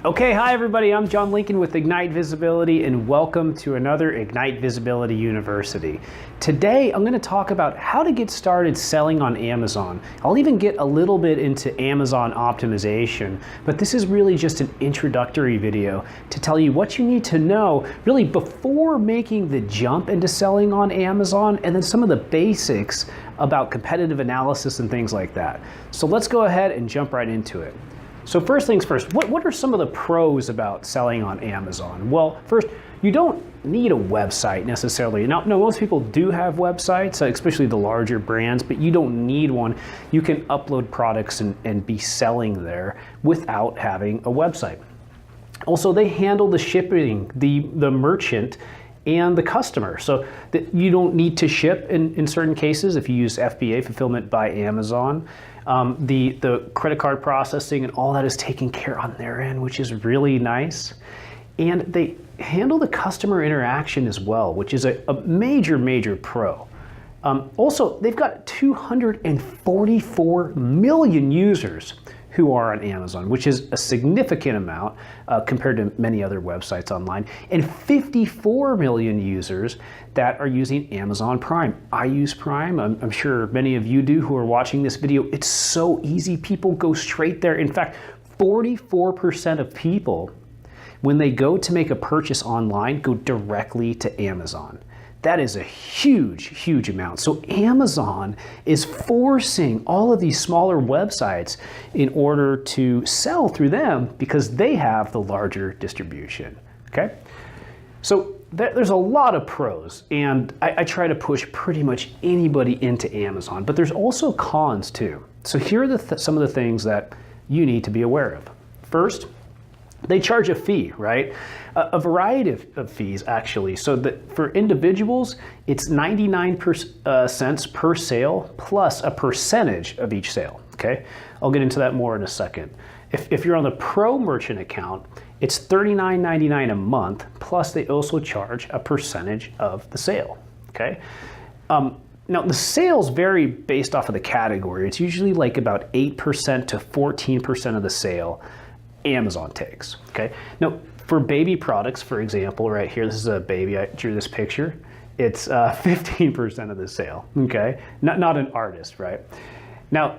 Okay, hi everybody, I'm John Lincoln with Ignite Visibility and welcome to another Ignite Visibility University. Today I'm going to talk about how to get started selling on Amazon. I'll even get a little bit into Amazon optimization, but this is really just an introductory video to tell you what you need to know really before making the jump into selling on Amazon, and then some of the basics about competitive analysis and things like that. So let's go ahead and jump right into it. So first things first, what are some of the pros about selling on Amazon? Well, first, you don't need a website necessarily. Now, most people do have websites, especially the larger brands, but you don't need one. You can upload products and be selling there without having a website. Also, they handle the shipping, the merchant, and the customer. So that you don't need to ship in certain cases if you use FBA, Fulfillment by Amazon. The credit card processing and all that is taken care on their end, which is really nice. And they handle the customer interaction as well, which is a major pro. Also, they've got 244 million users who are on Amazon, which is a significant amount compared to many other websites online, and 54 million users that are using Amazon Prime. I use Prime. I'm sure many of you do who are watching this video. It's so easy. People go straight there. In fact, 44% of people, when they go to make a purchase online, go directly to Amazon. That is a huge amount. So Amazon is forcing all of these smaller websites in order to sell through them because they have the larger distribution, okay? So there's a lot of pros, and I try to push pretty much anybody into Amazon, but there's also cons too. So here are some of the things that you need to be aware of. First, they charge a fee, right? A variety of fees, actually. So that for individuals, it's 99 cents per sale plus a percentage of each sale, okay? I'll get into that more in a second. If you're on the Pro Merchant account, it's $39.99 a month, plus they also charge a percentage of the sale, okay? Now, the sales vary based off of the category. It's usually like about 8% to 14% of the sale Amazon takes, okay? Now, for baby products, for example, right here, this is a baby, I drew this picture, it's 15% of the sale, okay? Not an artist, right? Now,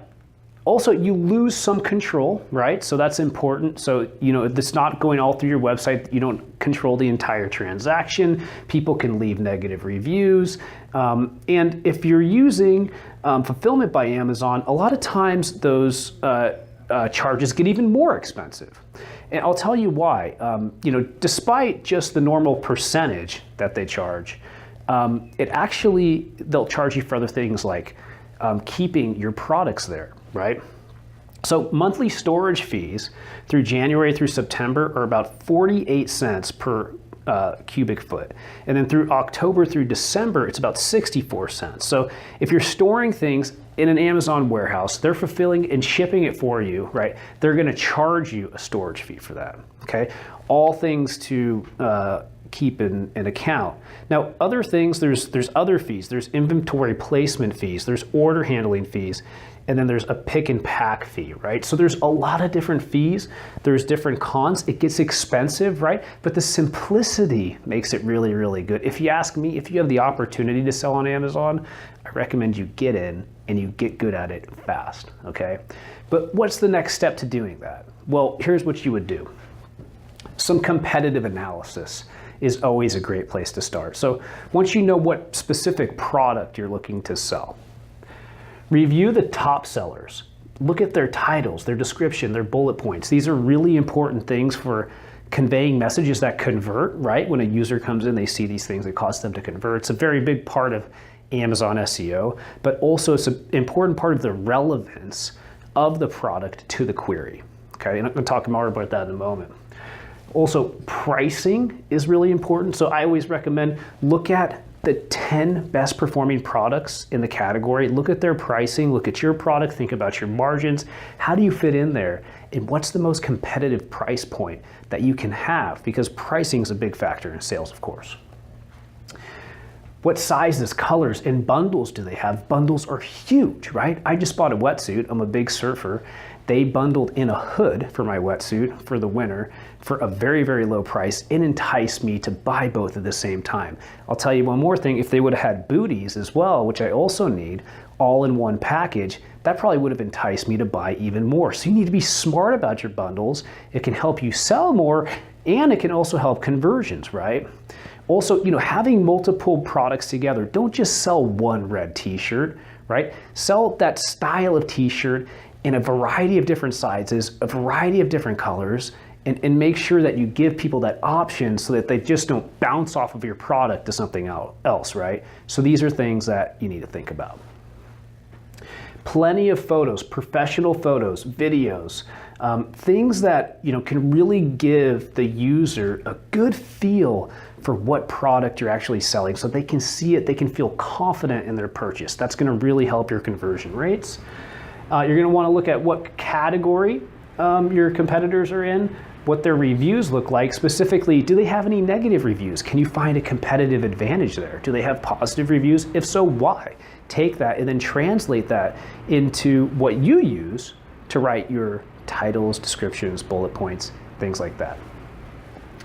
also, you lose some control, right? So that's important. So, if it's not going all through your website, you don't control the entire transaction. People can leave negative reviews. And if you're using Fulfillment by Amazon, a lot of times those charges get even more expensive. And I'll tell you why. Despite just the normal percentage that they charge, they'll charge you for other things like keeping your products there, right? So monthly storage fees through January through September are about 48 cents per cubic foot. And then through October through December, it's about 64 cents. So if you're storing things in an Amazon warehouse, they're fulfilling and shipping it for you, right? They're gonna charge you a storage fee for that, okay? All things to keep in account. Now, other things, there's other fees. There's inventory placement fees, there's order handling fees, and then there's a pick and pack fee, right? So there's a lot of different fees. There's different cons. It gets expensive, right? But the simplicity makes it really good. If you ask me, if you have the opportunity to sell on Amazon, I recommend you get in and you get good at it fast, okay? But what's the next step to doing that? Well, here's what you would do. Some competitive analysis is always a great place to start. So once you know what specific product you're looking to sell, review the top sellers. Look at their titles, their description, their bullet points. These are really important things for conveying messages that convert, right? When a user comes in, they see these things that cause them to convert. It's a very big part of Amazon SEO, but also it's an important part of the relevance of the product to the query, okay? And I'm gonna talk more about that in a moment. Also, pricing is really important. So I always recommend look at the 10 best performing products in the category. Look at their pricing, look at your product, think about your margins. How do you fit in there? And what's the most competitive price point that you can have? Because pricing is a big factor in sales, of course. What sizes, colors, and bundles do they have? Bundles are huge, right? I just bought a wetsuit. I'm a big surfer. They bundled in a hood for my wetsuit for the winter for a very, very low price and enticed me to buy both at the same time. I'll tell you one more thing, if they would have had booties as well, which I also need, all in one package, that probably would have enticed me to buy even more. So you need to be smart about your bundles. It can help you sell more, and it can also help conversions, right? Also, having multiple products together, don't just sell one red t-shirt, right? Sell that style of t-shirt in a variety of different sizes, a variety of different colors, and make sure that you give people that option so that they just don't bounce off of your product to something else, right? So these are things that you need to think about. Plenty of photos, professional photos, videos, things that can really give the user a good feel for what product you're actually selling so they can see it, they can feel confident in their purchase. That's going to really help your conversion rates. You're going to want to look at what category your competitors are in, what their reviews look like. Specifically, do they have any negative reviews? Can you find a competitive advantage there? Do they have positive reviews? If so, why? Take that and then translate that into what you use to write your titles, descriptions, bullet points, things like that.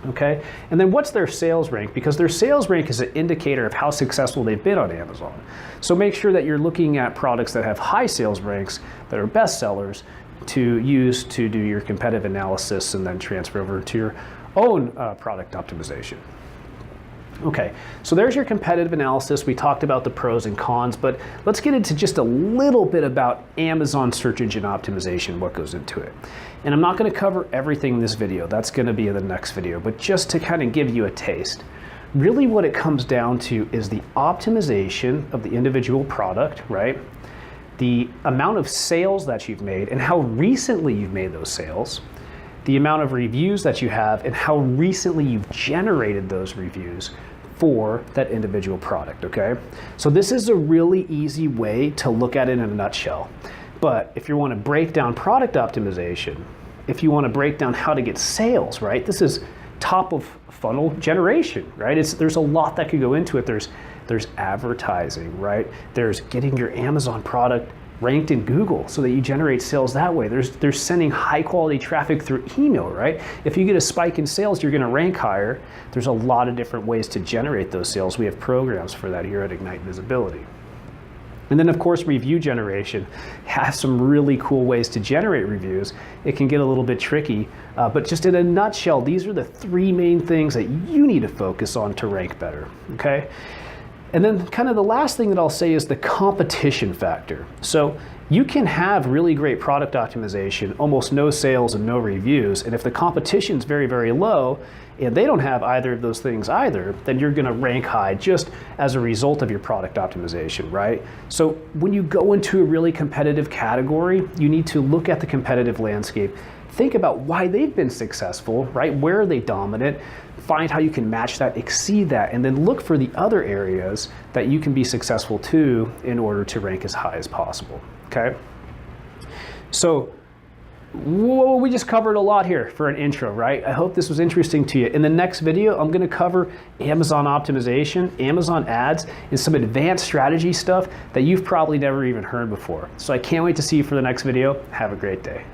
Okay, and then what's their sales rank? Because their sales rank is an indicator of how successful they've been on Amazon. So make sure that you're looking at products that have high sales ranks, that are best sellers, to use to do your competitive analysis and then transfer over to your own product optimization. Okay, so there's your competitive analysis. We talked about the pros and cons, but let's get into just a little bit about Amazon search engine optimization, what goes into it. And I'm not going to cover everything in this video. That's going to be in the next video, but just to kind of give you a taste. Really what it comes down to is the optimization of the individual product, right? The amount of sales that you've made and how recently you've made those sales, the amount of reviews that you have and how recently you've generated those reviews for that individual product, okay? So this is a really easy way to look at it in a nutshell. But if you want to break down product optimization, if you want to break down how to get sales, right? This is top of funnel generation, right? There's a lot that could go into it. There's advertising, right? There's getting your Amazon product ranked in Google so that you generate sales that way. There's sending high quality traffic through email, right? If you get a spike in sales, you're gonna rank higher. There's a lot of different ways to generate those sales. We have programs for that here at Ignite Visibility. And then of course, review generation has some really cool ways to generate reviews. It can get a little bit tricky, but just in a nutshell, these are the three main things that you need to focus on to rank better, okay? And then kind of the last thing that I'll say is the competition factor. So you can have really great product optimization, almost no sales and no reviews, and if the competition's very, very low, and they don't have either of those things either, then you're gonna rank high just as a result of your product optimization, right? So when you go into a really competitive category, you need to look at the competitive landscape, think about why they've been successful, right? Where are they dominant? Find how you can match that, exceed that, and then look for the other areas that you can be successful too in order to rank as high as possible, okay? So, whoa, we just covered a lot here for an intro, right? I hope this was interesting to you. In the next video, I'm gonna cover Amazon optimization, Amazon ads, and some advanced strategy stuff that you've probably never even heard before. So I can't wait to see you for the next video. Have a great day.